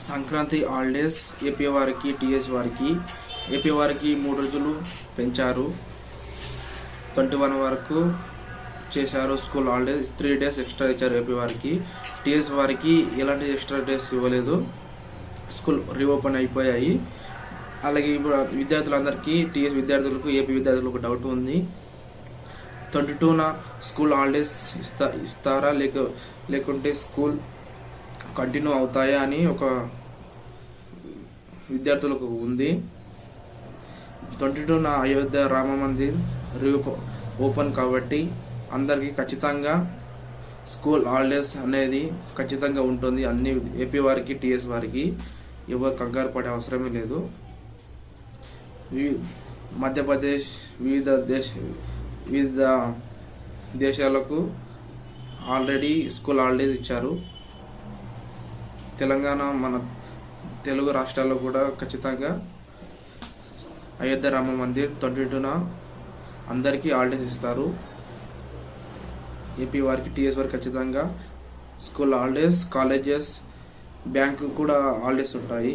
Sankranti holidays AP వారికి TS వారికి AP వారికి 3 రోజులు పెంచారు. 21 వరకు చేశారు. స్కూల్ హాలిడేస్ 3 డేస్ ఎక్స్ట్రా ఇచ్చారు ఏపీ వారికి. టీఎస్ వారికి ఎలాంటి ఎక్స్ట్రా డేస్ ఇవ్వలేదు. స్కూల్ రీఓపెన్ అయిపోయాయి. అలాగే ఇప్పుడు విద్యార్థులందరికీ టీఎస్ విద్యార్థులకు ఏపీ విద్యార్థులకు డౌట్ ఉంది. 22న స్కూల్ హాలిడేస్ ఇస్తారా లేకుంటే స్కూల్ కంటిన్యూ అవుతాయా అని ఒక విద్యార్థులకు ఉంది. 22న అయోధ్య రామ మందిర్ ఓపెన్ కాబట్టి అందరికీ ఖచ్చితంగా స్కూల్ హాలిడేస్ అనేది ఖచ్చితంగా ఉంటుంది. అన్ని ఏపీ వారికి టీఎస్ వారికి ఎవరు కంగారు పడే అవసరమే లేదు. మధ్యప్రదేశ్ వివిధ దేశాలకు ఆల్రెడీ స్కూల్ హాలిడేస్ ఇచ్చారు. తెలంగాణ మన తెలుగు రాష్ట్రాల్లో కూడా ఖచ్చితంగా అయోధ్య రామ మందిర్ 22న అందరికీ హాలిడేస్ ఇస్తారు. ఏపీ వారికి టీఎస్ వారికి ఖచ్చితంగా స్కూల్ హాలిడేస్, కాలేజెస్, బ్యాంకు కూడా హాలిడేస్ ఉంటాయి.